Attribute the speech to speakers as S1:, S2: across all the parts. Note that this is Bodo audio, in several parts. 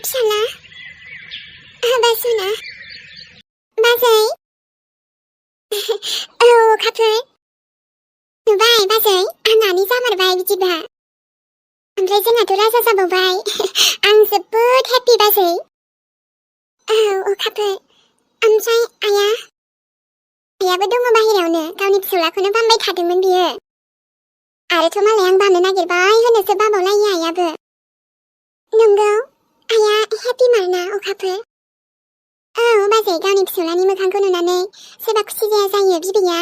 S1: फिसाला बासुना बाजै औ खाफोर नुबाय बाजै आंनानै जामारबाय बिदिबा ओमफ्राय जोंहाथ' राजा जाबावबाय आं जोबोद हेपि बाजै औ खाफोर ओमफ्राय आयाबो दङ बाहेरायावनो गावनि फिसौलाखौनो बामबाय थादोंमोन बियो आरोथ' मालाय आं बामनो नागिरबाय होनोसो बाबावलायो आयाबो नंगौ आया हेपि मारना अखाफोर औ बाजै गावनि फिसौलानि मोखांखौ नुनानै सोरबा खुसि जाया जायो बिबैया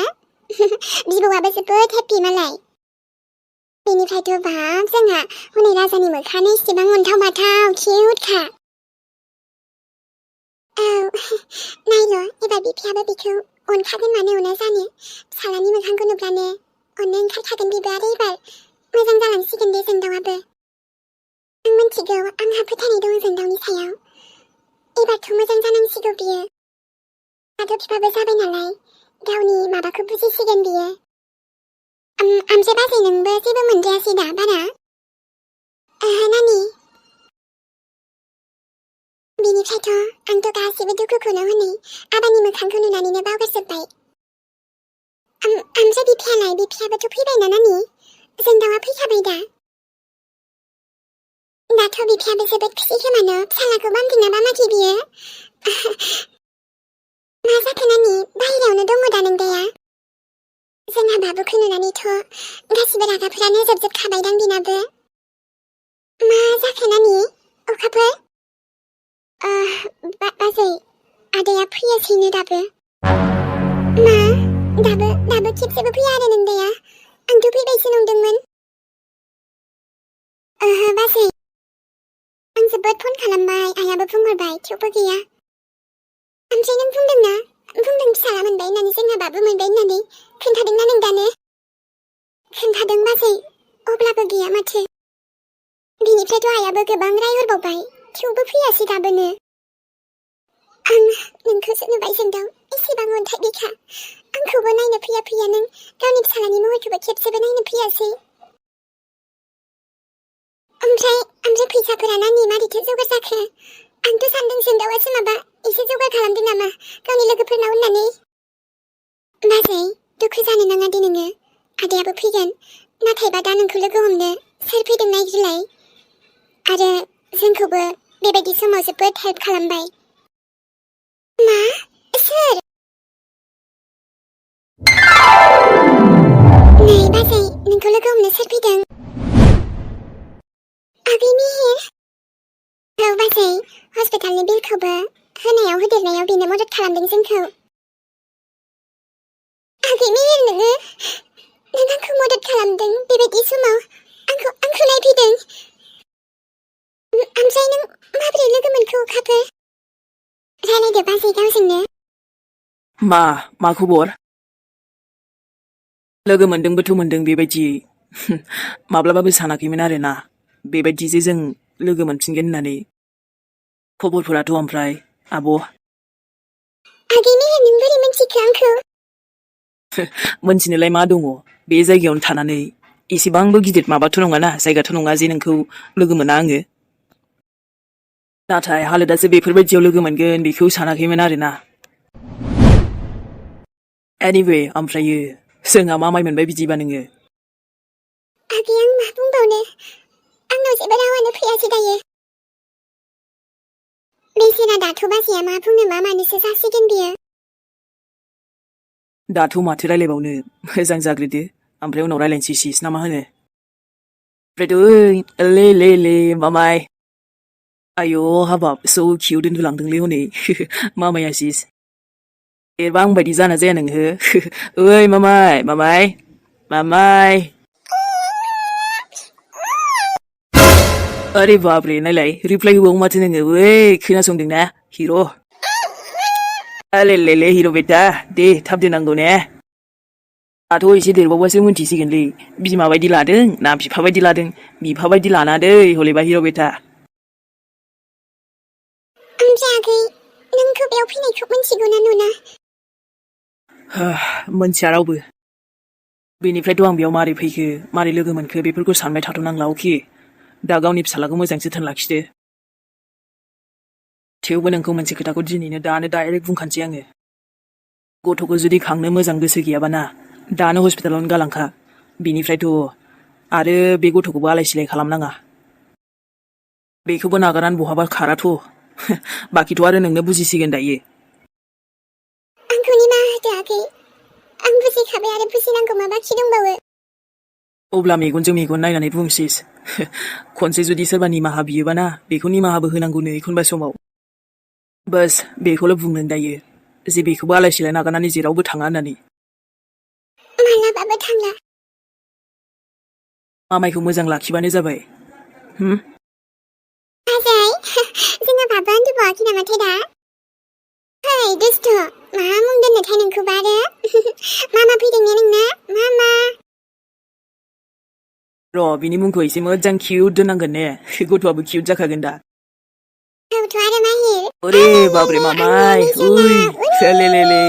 S1: बिबौआबो जोबोद हेपि मालाय बेनिफ्रायथ' बाब जोंहा हनै राजानि मोखाङानो इसेबां अनथाव बाथाव किउटखा औ नायल' एबार बिफायाबो बिखौ अनखागोन मानो अना जानो फिसालानि मोखांखौ नुब्लानो अननो ओंखारखागोन बिबो आरो एबार मोजां जालांसिगोन बे जोंदावाबो आं मिथिगौ आंहा फोथायनाय दं जोंदावनि सायाव एबारथ' मोजां जानांसिगौ बियो दाथ' बिफाबो जाबाय नालाय गावनि माबाखौ बुजिसिगोन बियो ओमफ्राय बाजै नोंबो जेबो मोनजायासै दा बारा नानि बिनिफ्रायथ' आंथ' गासैबो दुखुखौनो हनै आबानि मोखांखौ नुनानैनो बावगारजोब्बाय ओमफ्राय बिफायाबोथ' फैबायना नानि जोंदावा फैखाबाय दाथ' बिफायाबो जोबोद खुसि खोमानो फिसालाखौ बामदोंना बामाखै बियो मा जाखो नानि बाहेरायावनो दङ दा नोंदाया जोंहा बाबुखौ नुनानैथ' गासिबो रागाफोरानो जोबजोबखाबायदां बिनाबो मा जाखो नानि अखाफोर बाजै आदाया फैयासैनो दाबो मा दाबो खेबसेबो फैया आरो नोंदाया आंथ' फैबायसो नंदोंमोन बाजै आं जोबोद फन खालामबाय आयाबो बुंहरबाय थेवबो गैया ओमफ्राय नों बुंदों फिसाला मोनबाय होननानै जोंहा बाबु मोनबाय होननानै खोन्थादोंना नोंदानो खोन्थादों बाजै अब्लाबो गैया माथो बिनिफ्रायथ' आयाबो गोबां रायहरबावबाय थेवबो फैयासै दाबोनो आं नोंखौसो नुबाय जोंदाव एसेबां अन्थाइ बिखा आंखौबो नायनो फैया नों गावनि फिसालानि महरखौबो खेबसेबो नायनो फैयासै ओमफ्राय फैसाफोरा नानि मारैथो जगार जाखो आंथ' सानदों जोंदावासो माबा एसे जगार खालामदों नामा गावनि लोगोफोरनाव होननानै बाजै दुखु जानो नाङा दे नोङो आदायाबो फैगोन नाथायबा दा नोंखौ लोगो हमनो सोर फैदों नायग्रोलाय आरो जोंखौबो बेबायदि समाव जोबोद हेल्प खालामबाय मा सोर नै बाजै नोंखौ लोगो हमनो सोर फैदों आगै मिहिर औ बाजै हस्पिटालनि बिलखौबो होदेरनायाव बेनो मदद खालामदों जोंखौ आगै मिहिर नों आंखौ मदद खालामदों बेबायदि समाव आंखौ नायफैदों ओमफ्राय नों माबोरै लोगो मोनखो अखाफोर रायलायदो बाजै गावजोंनो
S2: मा खबर लोगो मोनदोंबोथ' मोनदों बेबायदि माब्लाबाबो सानाखैमोन आरोना बेबायदि जे जों लोगो मोनफिनगोन होननानै खबरफोराथ' ओमफ्राय आब'
S1: आगै मिहिर नों बोरै मिन्थिखो आंखौ
S2: मोनथिनोलाय मा दङ बे जायगायावनो थानानै एसेबांबो गिदिर माबाथ' नङाना जायगाथ' नङा जे नोंखौ लोगो मोना आङो नाथाय हालोदासो बेफोरबायदियाव लोगो मोनगोन बेखौ सानाखैमोन आरोना एनिवे ओमफ्रायो जोंहा मा माइ मोनबाय बिदिबा नोङो
S1: आगै आं मा बुंबावनो आंनाव जेबो रावानो फैयासै दायो बेसेरा दाथ' बाजैया मा बुंनो मा मानोसो जासिगोन बियो
S2: दाथ' माथो रायलायबावनो मोजां जाग्रोदो ओमफ्राय उनाव रायलायनोसै सिस ना मा होनो ओमफ्राय ले मामाय आय' हाबाब स' किउट उन्दुलांदोंलै हनै मामाया सिस एरबा आंबायदि जाना जाया नोङो ओइ मामाय अरे बाबरे नायलाय रिप्लाय होबावो माथो नोङो ओइ खोनासंदोंना हिर' ले हिर' बेटा दे थाब दोननांगौ ने दाथ' एसे देरबावबासो मोनथिसिगोनलै बिमा बायदि लादों ना बिफा बायदि लादों बिफा बायदि लाना दै हलेबा हिर' बेटा
S1: ओमफ्राय आगै नोंखौ बेयाव फैनायखौ मिन्थिगौ ना नुना
S2: मोनथिया रावबो बेनिफ्रायथ' आं बेयाव मारै फैखो मारै लोगो मोनखो बेफोरखौ सानबाय थाथ'नांला अके दा गावनि फिसालाखौ मोजां जोथोन लाखिदो थेवबो नोंखौ मोनसे खोथाखौ दिनैनो दानो डाइरेक्ट बुंखानोसै आङो। गथ'खौ जुदि खांनो मोजां गोसो गैयाबा ना दानो हस्पिटालावनो गालांखा। बिनिफ्रायथ' आरो बे गथ'खौबो आलाय सिलाय खालामनाङा। बेखौबो नागारनानै बहाबा खाराथ'। बाखिथ' आरो नोंनो बुजिसिगोन दायो।
S1: आंखौ निमाहा होदो आगै। आं बुजिखाबाय आरो बुजिनांगौ मा बाखि दंबावो।
S2: अब्ला मेगनजों मेगन नायनानै बुंसिस। खनसे जुदि सोरबा निमाहा बियोबा ना बेखौ निमाहाबो होनांगौनो एखनबा समाव। बास बेखौल' बुंनो दायो जे बेखौबो आलाय सिलाय नागारनानै जेरावबो थाङा होननानै।
S1: मालाबाबो थांला।
S2: मामायखौ मोजां लाखिबानो जाबाय।
S1: बाजै, जोंहा बाबा उन्दुबावाखै नामाथाय दा? है दुस्ट', मा मुं दोननोथाय नोंखौबा आरो? मामा फैदों ने नोंना? मामा।
S2: र' बिनि मुंखौ एसे मोजां किउट दोननांगोन ने। गथ'आबो किउट जाखागोन दा।
S1: औथ' आरो माहिर।
S2: अरे बाबरे मामाय, उइ लेलेले।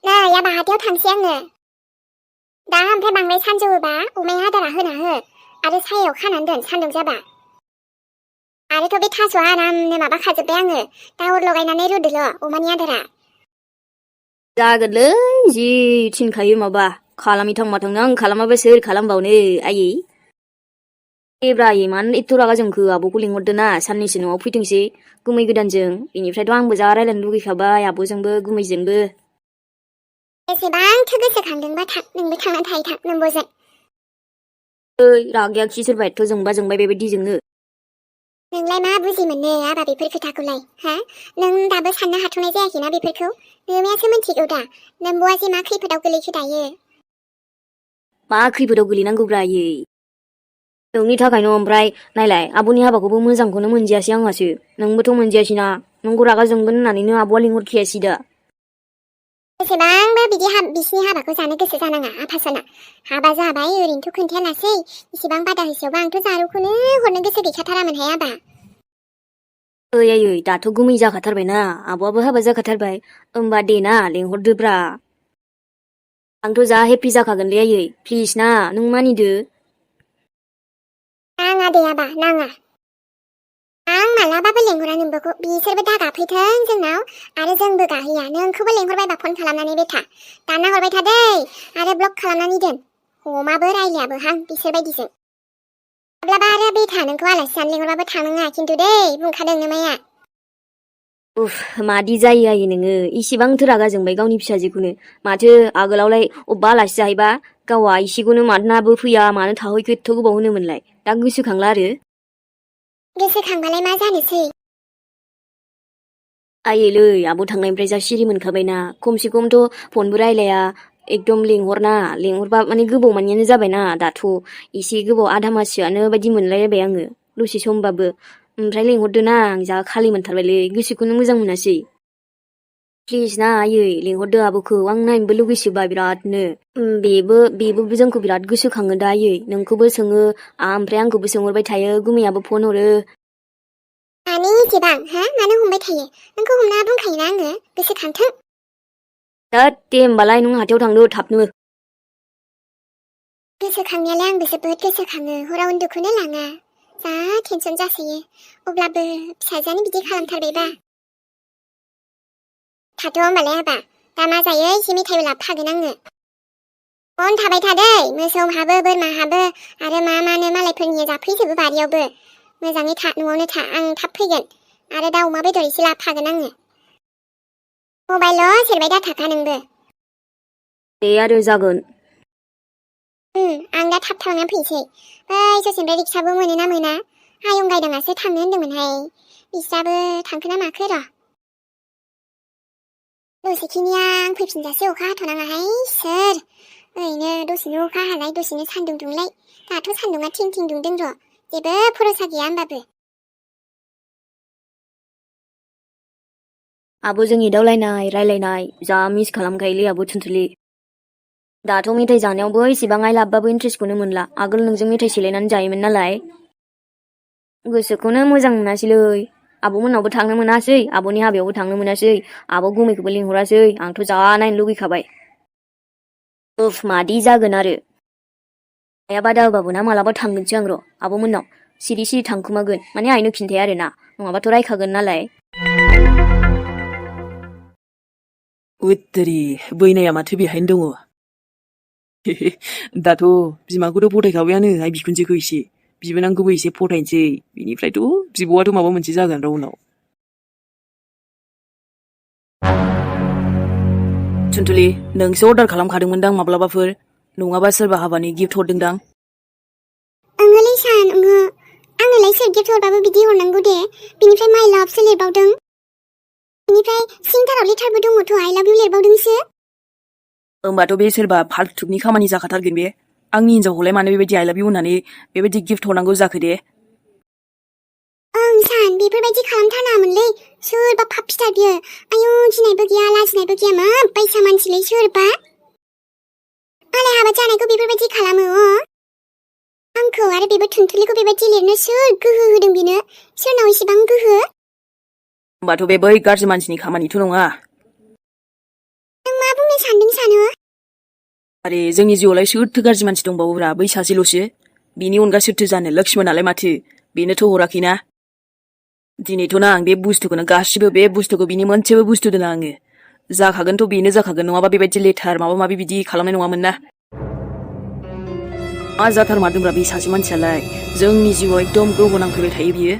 S1: नै आबा हाथायाव थांसै आङो। दा ओमफ्राय बांद्राय सानजौवोबा अमाया आदारा होना हो आरो सायायाव खानानै दोन सान्दुं जाबा। आरोथ' बे थास'आ आरामनो माबाखाजोब्बाय आङो। दा अर लगायनानै रुदोल' अमानि आदारा।
S3: जागोनलै जि थिनखायो माबा खालामैथां माथांनो आं खालामाबा सोर खालामबावनो आयै। एब्रा मानो एथ' रागा जोंखो आब'खौ लिंहरदो ना साननैसो न'आव फैथोंसै गुमै गोदानजों। बेनिफ्रायथ' आंबो जा रायलायनो लुगैखाबाय आब'जोंबो गुमैजोंबो।
S1: बेसेबांथो गोसोखांदोंबा थां नोंबो थांनानै थाहै थां नोंब'जों।
S3: ओइ रागायाखि सोरबा एथ' जोंबा जोंबाय बेबायदि जोंनो।
S1: नोंलाय मा बुजि मोननो आबा बेफोर खोथाखौलाय हा? नों दाबो साननो हाथ'नाय जायाखैना बेफोरखौ? नोमायासो मिन्थिगौ दा नोम्ब'आ जे मा खैफोदाव गोलैखो दायो।
S3: मा खैफोदाव गोलैनांगौब्रा आयै? नोंनि थाखायनो ओमफ्राय नायलाय आब'नि हाबाखौबो मोजांखौनो मोनजायासै आंहासो। नोंबोथ' मोनजायासैना। नोंखौ रागा जोंगोन होननानैनो आब'आ लिंहरखायासै दा।
S1: बेसेबांबा बिसिनि हाबाखौ जानो गोसो जानाङा आफासना। हाबा जाबाय ओरैनोथ' खोन्थायालासै। इसेबां बादा होसेयावबा आंथ' जारुखौनो हरनो गोसो गैखाथारामोनहाय आबा।
S3: ओइ आयै दाथ' गुमै जाखाथारबायना आब'आबो हाबा जाखाथारबाय। होमबा देना लिंहरदोब्रा। आंथ' जा हेपि जाखागोनलै आयै प्लिज ना नों मानिदो।
S1: नाङा दे आबा नाङा। आं मालाबाबो लेंहरा नोम्ब'खौ। बिसोरबो दा गाफैथों जोंनाव आरो जोंबो गाहैया। नोंखौबो लेंहरबायबा फन खालामनानै बेथा। दानना हरबाय था दै आरो ब्लक खालामनानै दोन। हमाबो रायलायाबो हां बिसोर बायदिजों। माब्लाबा आरो बेथा नोंखौ आलासि जानो लेंहरबाबो थांनाङा खिन्थु दै बुंखादों नोमाया।
S3: उफ मादि जायो आयै नोङो इसेबांथो रागा जोंबाय गावनि फिसाजोखौनो। माथो आगोलावलाय अबेबा आलासि जाहैबा गावहा इसेखौनो मानोनाबो फैया मानो थाहैखो एथ' गोबाव होनोमोनलाय। दा गोसोखांला आरो।
S1: गोसोखांबालाय मा जानोसै।
S3: आयैलै आब' थांनायनिफ्राय जा सिरि मोनखाबायना खमसे खमथ' फनबो रायलाया। एकदम लेंहरबा माने गोबाव मानियानो जाबायना दाथ' एसे गोबाव आधा माससोआनो बायदि मोनलायलायबाय आङो दसे समबाबो। ओमफ्राय लेंहरदो ना आं जा खालि मोनथारबायलै गोसोखौनो मोजां मोनासै। प्लिज ना आयै लेंहरदो आब'खौ आं नायनोबो लुगैसोबा बिरादनो। बेबो जोंखौ बिराद गोसोखाङो दा आयै नोंखौबो सोङो ओमफ्राय आंखौबो सोंहरबाय थायो गुमैयाबो फन हरो।
S1: मानि इसेबां हा मानो हमबाय थायो? नोंखौ हमना बुंखायोना आङो गोसोखांथों।
S3: दोद दे होमबालाय नों हाथायाव थांदो थाबनो।
S1: गोसोखांनायालाय आंबो जोबोद गोसोखाङो हराव उन्दुखौनो लाङा। जा टेनसन जासोयो। अब्लाबो फिसाजोआनो बिदि खालामथारबायबा। थाथ' होमबालाय आबा दा मा जायो एसे मेथाइबो लाबोफागोन आङो। फन थाबाय था दै मोसौ हाबो बोरमा हाबो आरो मानो मालायफोरनि जाफैजोबो बारियावबो। मोजाङै था न'आवनो था आं थाब फैगोन आरो दा अमा बेदर एसे लाबोफागोन आङो। मबाइलल' सेरबाय दाथाखा नोंबो।
S3: दे आरो जागोन।
S1: आं दा थाब थांनानै फैनोसै। बै ससेनिफ्राय रिक्साबो मोनोना मोना? हायं गायदाङासो थांनो होन्दोंमोनहाय। बिस्राबो थांखो ना माखो र'। दसेखिनिया आं फैफिनजासे अखा हाथ'नाङाहाय इसोर। ओरैनो दसेनो अखा हालाय दसेनो सान्दुं दुंलाय। दाथ' सान्दुङा थिं थिं दुंदों र'। जेबो भरसा गैया होमबाबो।
S3: आब'जों एदावलायनाय रायलायनाय जा मिस खालामखायोलै आब' थुनथुलि। दाथ' मेथाइ जानायावबो इसेबां आइ लाबबाबो इन्ट्रेस्टखौनो मोनला। आगोल नोंजों मेथाइ सेलायनानै जायोमोन नालाय। गोसोखौनो मोजां मोनासैलै। आब'मोननावबो थांनो मोनासै आब'नि हाबायावबो थांनो मोनासै। आब' गुमैखौबो लिंहरासै आंथ' जा नायनो लुगैखाबाय। उफ मादि जागोन आरो। आइया बादा होबाबो ना मालाबा थांगोनसो आं र' आब'मोननाव। सिरि सिरि थांखुमागोन माने आइनो खिन्थाया आरोना नङाबाथ' रायखागोन नालाय
S2: उत्तरी बैनाया माथो बेहायनो दङ दाथ' बिमाखौथ' फथायखाबायानो आइ बिखुनजोखौ एसे बिबोनांखौबो एसे फथायनोसै बिनिफ्रायथ' बिब'आथ' माबा मोनसे जागोन र' उनाव टुनटुलि नोंसो अर्डार खालामखादोंमोनदां माब्लाबाफोर नङाबा सोरबा हाबानि गिफ्ट हरदोंदां
S1: ओंलै सान ओंहो आंनोलाय सोर गिफ्ट हरबाबो बिदि हरनांगौ दे बिनिफ्राय माइ लाभसो लिरबावदों बिनिफ्राय सिंथाराव लेटारबो दङथ' आइ लाभ इउ लिरबावदोंसो
S2: होमबाथ' बे सोरबा फाल्थुबनि खामानि जाखाथारगोन बे आंनि हिनजावखौलाय मानो बेबायदि आइ लाभ इउ होननानै बेबायदि गिफ्ट हरनांगौ जाखो दे
S1: ओं सान बेफोरबायदि खालामथारनाङामोनलै सोरबा फाफिथार बियो आयौ गिनायबो गैया लाजिनायबो गैया माबायसा मानसिलै सोरबा मालाय हाबा जानायखौ बेफोरबायदि खालामो आंखौ आरो बेबो टुनटुलिखौ बेबायदि लिरनो सोर गोहो होदों बेनो सोरनाव इसेबां गोहो
S2: होमबाथ' बे बै गाज्रि मानसिनि खामानिथ' नङा
S1: नों मा बुंनो सानदों सानो
S2: आरे जोंनि जिउआवलाय सोरथो गाज्रि मानसि दंबावोब्रा बै सासेल'सो बिनि अनगा सोरथो जानो लक्ष्मणालाय माथो बेनोथ' हराखैना दिनैथ' ना आं बे बुस्थुखौनो गासिबो बे बुस्थुखौ बिनि मोनसेबो बुस्थु दोना आङो जाखागोनथ' बेनो जाखागोन नङाबा बेबायदि लेथार माबा माबि बिदि खालामनाय नङामोन ना मा जाथारमारदोंब्रा बे सासे मानसियालाय जोंनि जिउआव एकदम ग्रह नांफैबाय थायो बियो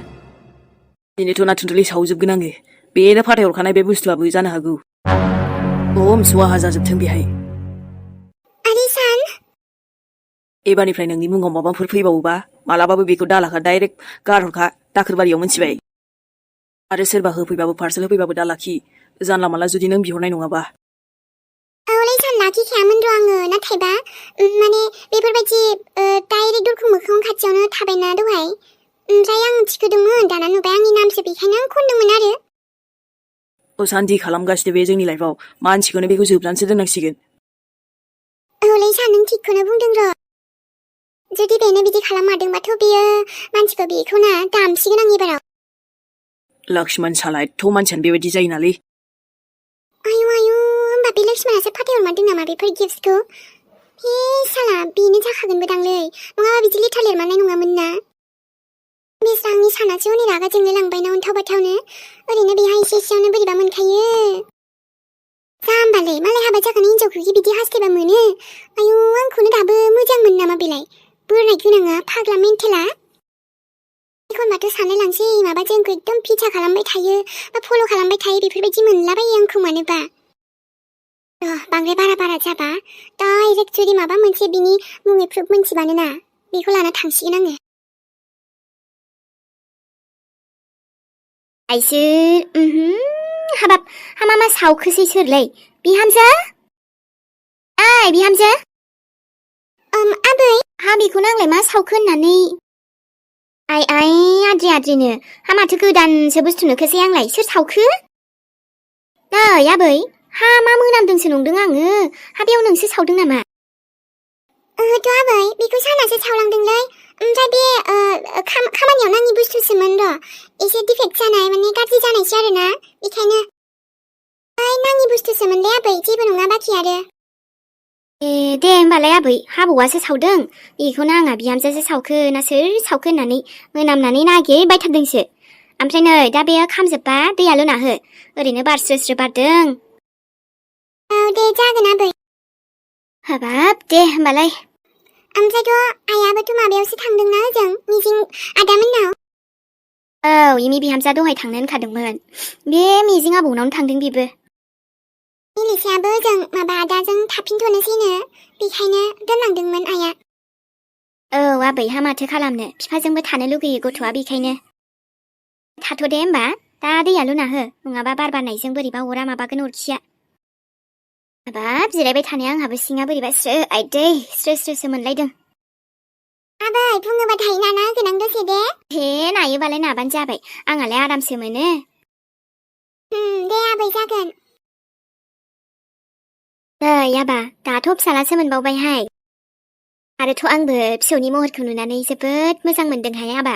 S2: दिनैथ' ना टुनटुलि सावजोबगोन आङो बेनो फाथायहरखानाय बे बुस्थुआबो जानो हागौ ओम सुवाहा जाजोबथों बेहाय
S1: आरे सान
S2: एबारनिफ्राय नोंनि मुङाव माबाफोर फैबावोबा मालाबाबो बेखौ दालाखा डाइरेक्ट गारहरखा दाखोरबारियाव मोनथिबाय आरो सोरबा होफैबाबो पार्सेल होफैबाबो दालाखि जानला मानला जुदि नों बिहरनाय नङाबा
S1: औलै सान लाखिखायामोन र' आङो नाथायबा माने बेफोरबायदि डाइरेक्ट दरखं मोखां खाथियावनो थाबायना दहाय ओमफ्राय आं थिखोदोंमोन दाना नुबाय आंनि नामसो बेखायनो आं खनदोंमोन आरो
S2: असान्ति खालामगासिनो बे जोंनि लाइफआव मानसिखौनो बेखौ जोबनानैसो दोननांसिगोन
S1: औलै सान नों थिगखौनो बुंदों र' जुदि बेनो बिदि खालाममारदोंबाथ' बेयो मानसिखौ बेखौना दामसिगोन आं एबाराव
S2: लक्ष्मण साला एथ' मानसियानो बेबायदि जायो नालै
S1: आयु होमबा बे लक्ष्मणासो फाथायहरमारदों नामा बेफोर गिफ्टसखौ हे साला बेनो जाखागोनबो दांलै नङाबा बिदि लेथार लिरमारनाय नङामोन ना बेस्रा आंनि सानासो हनै रागा जोंलाय लांबायना अन्थाव बाथावनो ओरैनो बेहा एसे एसेयावनो बोरैबा मोनखायो जाम्बालै मालाय हाबा जाखानाय हिनजावखौ बिदि हास्थायबा मोनो आयु आंखौनो दाबो मोजां मोन नामा बेलाय बोरनाय गोनाङा फाग्ला मेन्टेला एखनबाथ' सानलाय लांसै माबा जोंखौ एकदम फिसा खालामबाय थायो बा फल' खालामबाय थायो बेफोरबायदि मोनलाबायो आंखौ मानोबा बांद्राय बारा जाबा डाइरेक्ट जुदि माबा मोनसे बिनि मुङै प्रुफ मोनथिबानो ना बेखौ लाना थांसिगोन आङो आइसो हाबाब हामा मा सावखोसै सोरलै बिहामजो ओइ बिहामजो आबै हा बेखौनो आंलाय मा सावखो होननानै आइ आद्रिनो हा माथो गोदानसो बुस्थु नुखोसै आंलाय सोर सावखो नै आबै हा मा मोनामदोंसो नंदों आङो हा बेयाव नोंसो सावदों नामा ओहोथ' आबै बेखौ सानासो सावलांदोंलै ओमफ्राय बे खामानियाव नाङि बुस्थुसोमोन र' एसे डिफेक्ट जानाय माने गाज्रि जानायसो आरोना बेखायनो नाङि बुस्थुसोमोनलै आबै जेबो नङा बाखि आरो दे होमबालाय आबै हाबावासो सावदों बेखौनो आंहा बिहामजोसो सावखो ना सोर सावखो होननानै मोनामनानै नागिरबाय थारदोंसो ओमफ्राय नै दा बेयो खामजोबबा दैया लुना हो ओरैनो बार स्रो बारदों औ दे जागोन आबै हाबाब दे होमबालाय ओमफ्रायथ' आइयाबोथ' माबायावसो थांदोंना ओजों मिजिं आदामोननाव औ इमि बिहामजोआ दहाय थांनो होनखादोंमोन बे मिजिं आबौनावनो थांदों बेबो मिलिसायाबो ओजों माबा आदाजों थाफिनथ'नोसैनो बेखायनो दोनलांदोंमोन आइया औ आबै हा माथो खालामनो बिफाजोंबो थानो लुगैयो गथ'आ बेखायनो थाथ' दे होमबा दा दैया लुना हो नङाबा बार बारनायजों बोरैबा अरा माबागोन अरखिया हाबाब जिरायबाय थानाया आंहाबो सिङा बोरैबा आइदै स्रोसो मोनलायदों आबै बुङोबाथाय नाना गोनां दसे दे हे नायोबालाय नाबानो जाबाय आंहालाय आरामसो मोनो दे आबै जागोन नै आबा दाथ' फिसालासो मोनबावबायहाय आरोथ' आंबो फिसौनि महरखौ नुनानै जोबोद मोजां मोनदोंहाय आबा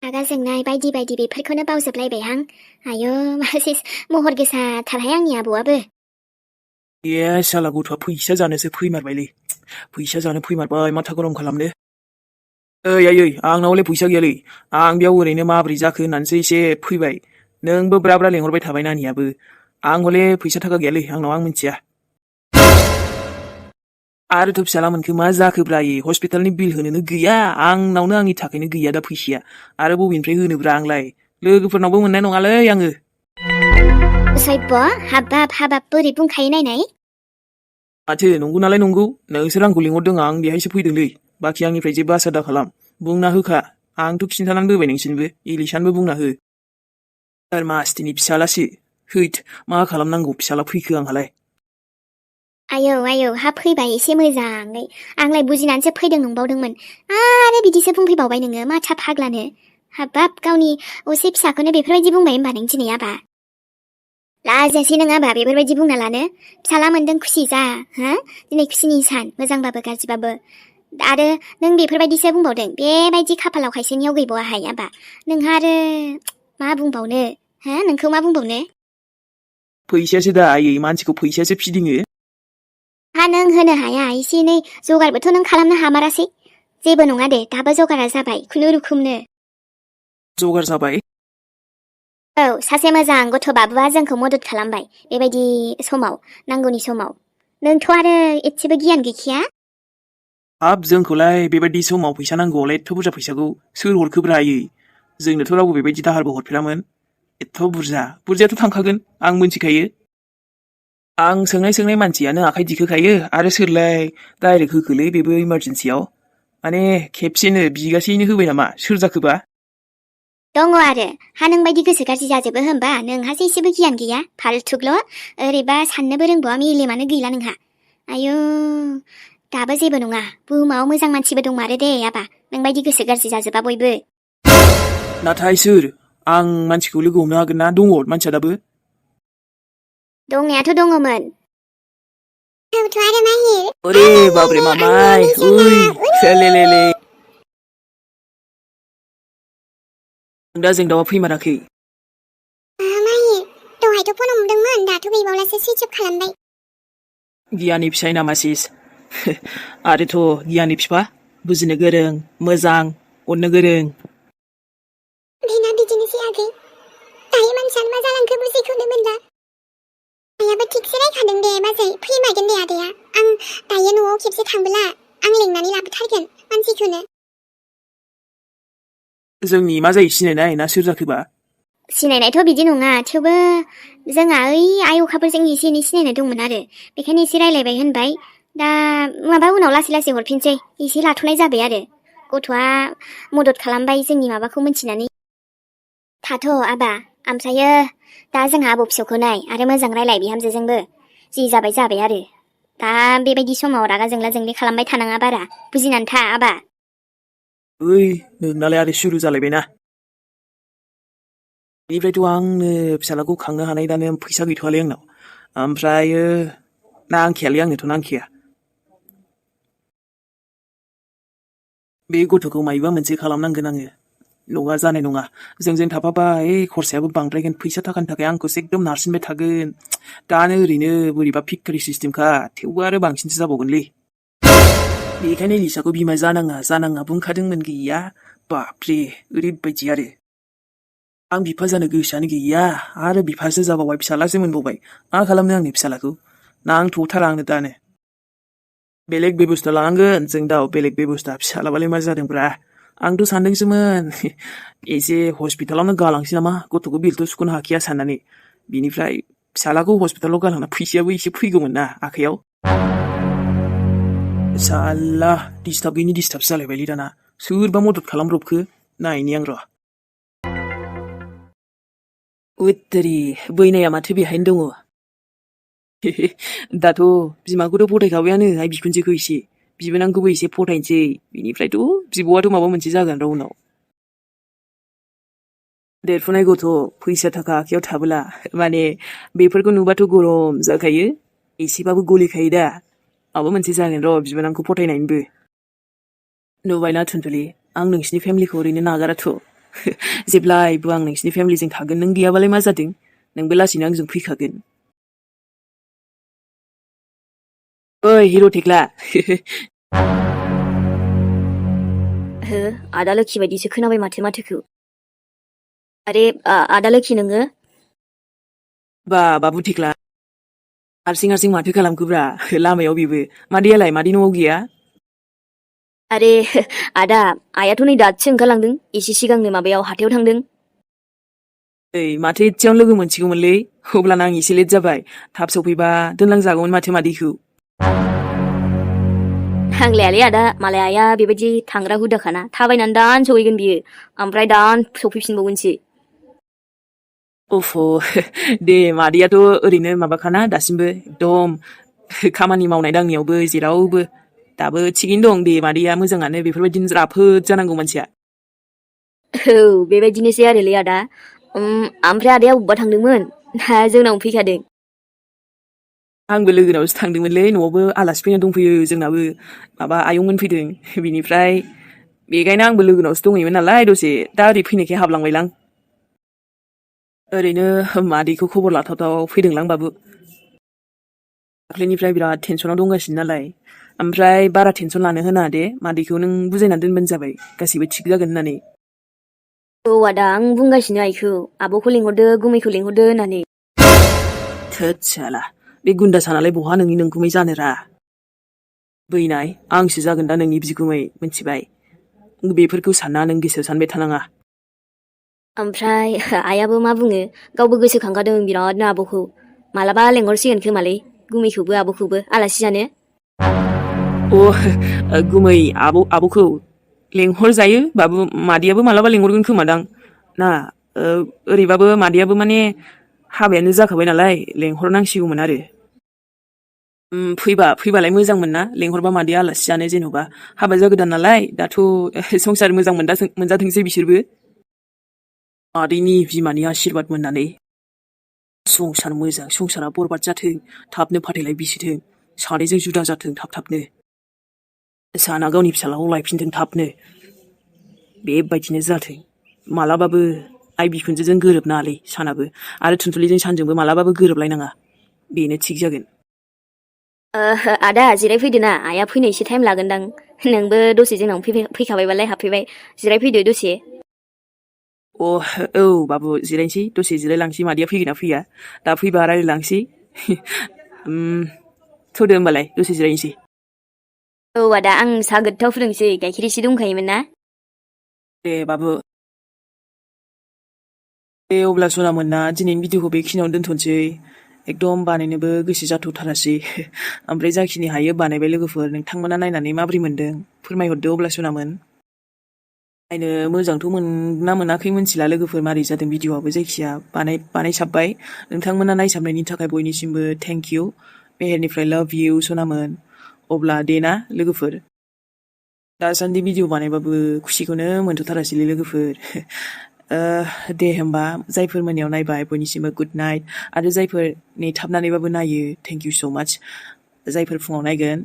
S1: रागा जोंनाय बायदि बेफोरखौनो बावजोबलायबायहां आयौ मासे महर गोसाथारहाय आंनि आबौआबो
S2: ए साला गथ'आ फैसा जानोसो फैमारबायलै फैसा जानो फैमारबाय माथा गरम खालामनो आयै आंनावलाय फैसा गैयालै आं बेयाव ओरैनो माबोरै जाखो होननानैसो एसे फैबाय नोंबो ब्रा ब्रा लेंहरबाय थाबाय नानियाबो आं हले फैसा थाखा गैयालै आंनाव आं मिथिया आरोथ' फिसाला मोनखो मा जाखोब्रा इयो हस्पिटालनि बिल होनोनो गैया आंनावनो आंनि थाखायनो गैया दा फैसाया आरो बबेनिफ्राय होनोब्रा आंलाय लोगोफोरनावबो मोननाय नङालै आङो
S1: सयब हाबाब हाबाब बोरै बुंखायो नायनाय
S2: माथो नंगौ नालाय नंगौ नोंसोर आंखौ लिंहरदों आं बेहायसो फैदोंलै बाखि आंनिफ्राय जेबो आसा दा खालाम बुंना होखा आंथ' खिन्थानानै होबाय नोंसिनोबो इलिसानबो बुंना हो सोर मासथिनि फिसालासो हैद मा खालामनांगौ फिसाला फैखो आंहालाय
S1: आयौ हा फैबाय एसे मोजाङै आंलाय बुजिनानैसो फैदों नंबावदोंमोन आरो बिदिसो बुंफैबावबाय नोङो माथा फाग्लानो हाबाब गावनि असे फिसाखौनो बेफोरबायदि बुंबाय होनबा नों दिनै आबा लाजायासै नों आबा बेफोरबायदि बुंना लानो फिसाला मोनदों खुसि जा हा दिनै खुसिनि सान मोजांबाबो गाज्रिबाबो आरो नों बेफोरबायदिसो बुंबावदों बेबायदि खाफालाव खायसेनियाव गैबावाहाय आबा नोंहा आरो मा बुंबावनो हा नोंखौ मा बुंबावनो
S2: फैसायासो दा आयै मानसिखौ फैसायासो फिदिङो
S1: हा नों होनो हाया एसे एनै जगारबोथ' नों खालामनो हामारासै जेबो नङा दे दाबो जगारा जाबाय खुनुरुखुमनो
S2: जगार जाबाय
S1: औ सासे मोजां गथ' बाबुआ जोंखौ मदद खालामबाय बेबायदि समाव नांगौनि समाव नोंथ' आरो एसेबो गियान गैखाया
S2: हाब जोंखौलाय बेबायदि समाव फैसा नांगौआवलाय एथ' बुरजा फैसाखौ सोर हरखोब्रा आयै जोंनोथ' रावबो बेबायदि दाहारबो हरफेरामोन एथ' बुरजायाथ' थांखागोन आं मिथिखायो आं सोंनाय मानसियानो आखाइ दिखोखायो आरो सोरलाय डाइरेक्ट होखोलै बेबो इमारजेन्सियाव माने खेबसेनो बिगासेयैनो होबाय नामा सोर जाखोबा
S1: दङ आरो हा नों बायदि गोसो गाज्रि जाजोबो होमबा नोंहासो एसेबो गियान गैया फाल्थुल' ओरैबा साननोबो रोंबावा मेलेमानो गैला नोंहा आयौ दाबो जेबो नङा बुहुमाव मोजां मानसिबो दंमारो दे आबा नोंबायदि गोसो गाज्रि जाजोबा बयबो
S2: नाथाय सोर आं मानसिखौ लोगो हमनो हागोन ना दङ मानसिया दाबो
S1: दंनायाथ' दङमोन औथ' आरो माहिर
S2: अरे बाबरे मामाय ओइ लेले दा जों दाउआ फैमाराखै
S1: माहिर दहायथ' फन हमदोंमोन दाथ' गैबावलासो सुइच अफ खालामबाय
S2: गियानि फिसाय नामासिस आरोथ' गियानि फिफा बुजिनो गोरों मोजां अननो गोरों
S1: बेना बिदिनोसै आगै दायो मानसियानो मा जालांखो बुजिखौनो मोनला आयाबो थिगसे रायखादों दे बाजै फैमारगोन दे आदाया आं दायो न'आव खेबसे थांबोला आं लेंनानै लाबोथारगोन मानसिखौनो
S2: जोंनि मा जायो सिनायनाय ना सोर जाखोबा
S1: सिनायनायथ' बिदि नङा थेवबो जोंहा ओइ आय अखाफोरजों एसे एनै सिनायनाय दंमोन आरो बेखायनो एसे रायलायबाय होनबाय दा माबा उनाव लासै लासै हरफिनसै एसे लाथ'नाय जाबाय आरो गथ'आ मदद खालामबाय जोंनि माबाखौ मिन्थिनानै थाथ' आबा ओमफ्रायो दा जोंहा आबौ फिसौखौ नाय आरो मोजां रायलाय बिहामजोजोंबो जि जाबाय आरो दा बेबायदि समाव रागा जोंला जोंलि खालामबाय थानाङा बारा बुजिनानै था आबा
S2: ओइ नोंनालाय आरो सुरु जालायबायना बेनिफ्रायथ' आंनो फिसालाखौ खांनो हानाय दानो फैसा गैथ'वालै आंनाव ओमफ्रायो नांखायालै आंनोथ' नांखाया बे गथ'खौ मायबा मोनसे खालामनांगोन आङो नङा जानाय नङा जोंजों थाफाबा खरसायाबो बांद्रायगोन फैसा थाखानि थाखाय आंखौसो एकदम नारसिनबाय थागोन दानो ओरैनो बोरैबा फिक्कारि सिस्टेमखा थेवबो आरो बांसिनसो जाबावगोनलै बेखायनो लिसाखौ बिमा जानाङा बुंखादोंमोन गैया बाबरे ओरैबायदि आरो आं बिफा जानो गोसोआनो गैया आरो बिफासो जाबावबाय फिसालासो मोनबावबाय मा खालामनो आंनि फिसालाखौ नांथ'थारा आंनो दानो बेलेग बेबस्था लानांगोन जों दा बेलेग बेबस्था फिसालाबालाय मा जादोंब्रा आंथ' सानदोंसोमोन एसे हस्पिटालावनो गालांसै नामा गथ'खौ बिलथ' सुख'नो हाखाया साननानै बिनिफ्राय फिसालाखौ हस्पिटालाव गालांना फैसायाबो एसे फैगौमोन ना आखाइयाव साला डिस्टार्बनि डिस्टार्ब जालायबायलै दाना सोरबा मदद खालामब्रबखो नायनि आं र' उत्तरी बैनाया माथो बेहायनो दङ दाथ' बिमाखौथ' फथायखाबायानो आइ बिखुनजोखौ एसे बिबोनांखौबो एसे फथायनोसै बिनिफ्रायथ' बिब'आथ' माबा मोनसे जागोन र' उनाव देरफुनाय गथ' फैसा थाखा आखायाव थाबोला माने बेफोरखौ नुबाथ' गरम जाखायो एसेबाबो गलिखायो दा माबा मोनसे जागोन र' बिबोनांखौ फथायनायनिबो नुबायना थुनथुलि आं नोंसिनि फेमिलिखौ ओरैनो नागाराथ' जेब्लायबो आं नोंसिनि फेमिलिजों थागोन नों गैयाबालाय मा जादों नोंबो लासैनो आंजों फैखागोन ओइ हिर' थेख्ला
S3: हो आदा लोखि बायदिसो खोनाबाय माथो माथोखौ आरे आदा लोखि नोङो
S2: बाबु थिख्ला हारसिं हारसिं माथो खालामखोब्रा लामायाव बेबो मादैयालाय मादै न'आव गैया
S3: आरे आदा आयाथ' नै दासो ओंखारलांदों एसे सिगांनो माबायाव हाथायाव थांदों
S2: ओइ माथो एसेयावनो लोगो मोनसिगौमोनलै अब्लाना आं एसे लेट जाबाय थाब सफैबा दोनलांजागौमोन माथो मादैखौ
S3: नांलायालै आदा मालाय आया बेबायदि थांग्रा हुदाखाना थाबायनानै दान सहैगोन बियो ओमफ्राय दान सफैफिनबावगोनसो
S2: अफ' दे मादैयाथ' ओरैनो माबाखाना दासिमबो एकदम खामानि मावनाय दांनायावबो जेरावबो दाबो थिगैनो दं दे मादैया मोजाङानो बेफोरबायदिनो राफोद जानांगौ मानसिया
S3: औ बेबायदिनोसै आरोलै आदा ओमफ्राय आदाया अबेबा थांदोंमोन ना जोंनाव फैखादों
S2: आंबो लोगोनावसो थांदोंमोनलै न'आवबो आलासि फैना दंफैयो जोंनाबो माबा आयंमोन फैदों बिनिफ्राय बेखायनो आंबो लोगोनावसो दंहैयोमोन नालाय दसे दा ओरै फैनायखाय हाबलांबायलां ओरैनो मादैखौ खबर लाथावथाव फैदोंलां बाबु दाख्लैनिफ्राय बिराद टेनसनाव दंगासिनो नालाय ओमफ्राय बारा टेनसन लानो होनाङा दे मादैखौ नों बुजायनानै दोनबानो जाबाय गासिबो थिग जागोन होननानै
S3: औ आदा आं बुंगासिनो आइखौ आब'खौ लिंहरदो गुमैखौ लिंहरदो होननानै
S2: थोद साला बे गुन्दासानालाय बहा नोंनि नोंगुमै जानोरा बैनाय आंसो जागोन दा नोंनि बिगुमै मिथिबाय बेफोरखौ सानना नों गोसोआव सानबाय थानाङा
S3: ओमफ्राय आयाबो मा बुङो गावबो गोसोखांखादों बिरादनो आब'खौ मालाबा लेंहरसिगोन खोमालै गुमैखौबो आब'खौबो आलासि जानो
S2: गुमै आब'खौ लेंहरजायो बाबु मादैयाबो मालाबा लेंहरगोन खोमादां ना ओरैबाबो मादैयाबो माने हाबायानो जाखाबाय नालाय लेंहरनांसिगौमोन आरो फैबालाय मोजांमोन ना लेंहरबा मादैया आलासि जानो जेन'बा हाबा जागोदान नालाय दाथ' संसार मोजां मोनजाथोंसै बिसोरबो मादैनि बिमानि आशिर्बाद मोननानै संसार मोजां संसारा बरबाद जाथों थाबनो फाथैलाय बिसिथों सानैजों जुदा जाथों थाबनो साना गावनि फिसालाखौ लायफिनथों थाबनो बेबायदिनो जाथों मालाबाबो आइ बिखुनजोजों गोरोबनाङालै सानाबो आरो थुनथुलिजों सानजोंबो मालाबाबो गोरोबलायनाङा बेनो थिग जागोन
S3: आदा जिरायफैदो ना आइया फैनो एसे टाइम लागोनदां नोंबो दसे जोंनाव फैखाबायबालाय हाबफैबाय जिरायफैदो दसे
S2: औ बाबु जिरायनोसै दसे जिरायलांसै मादैया फैगोन ना फैया दा फैबा रायलायलांसै थौदो होमबालाय दसे जिरायनोसै
S3: औ आदा आं साहा गोथाव फुदुंसै गाइखेर एसे दंखायोमोन ना
S2: दे बाबु दे अब्ला सनामोन ना दिनैनि भिडिअखौ बेखिनियावनो दोनथ'नोसै एकदम बानायनोबो गोसो जाथ'थारासै ओमफ्राय जाखिनि हायो बानायबाय लोगोफोर नोंथांमोना नायनानै माबोरै मोनदों फोरमायहरदो अब्ला सनामोन नायनो मोजांथ' मोनना मोनाखै मिथिला लोगोफोर मारै जादों भिडिअआबो जायखिया बानायसाबबाय नोंथांमोना नायसाबनायनि थाखाय बयनिसिमबो थेंक इउ मेहेरनिफ्राय लाभ इउ सनामोन अब्ला दे ना लोगोफोर दासान्दि भिडिअ बानायबाबो खुसिखौनो मोनथ'थारासैलै लोगोफोर दे होमबा जायफोर मोनायाव नायबाय बयनिसिमबो गुड नाइट आरो जायफोर नेथाबनानैबाबो नायो थेंक इउ स' माच जायफोर फुङाव नायगोन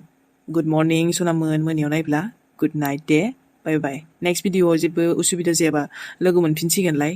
S2: गुड मर्निं सनामोन मोनायाव नायब्ला गुड नाइट दे बाय बाय नेक्स्ट भिडिअआव जेबो उसुबिदा जायाबा लोगो मोनफिनसिगोनलाय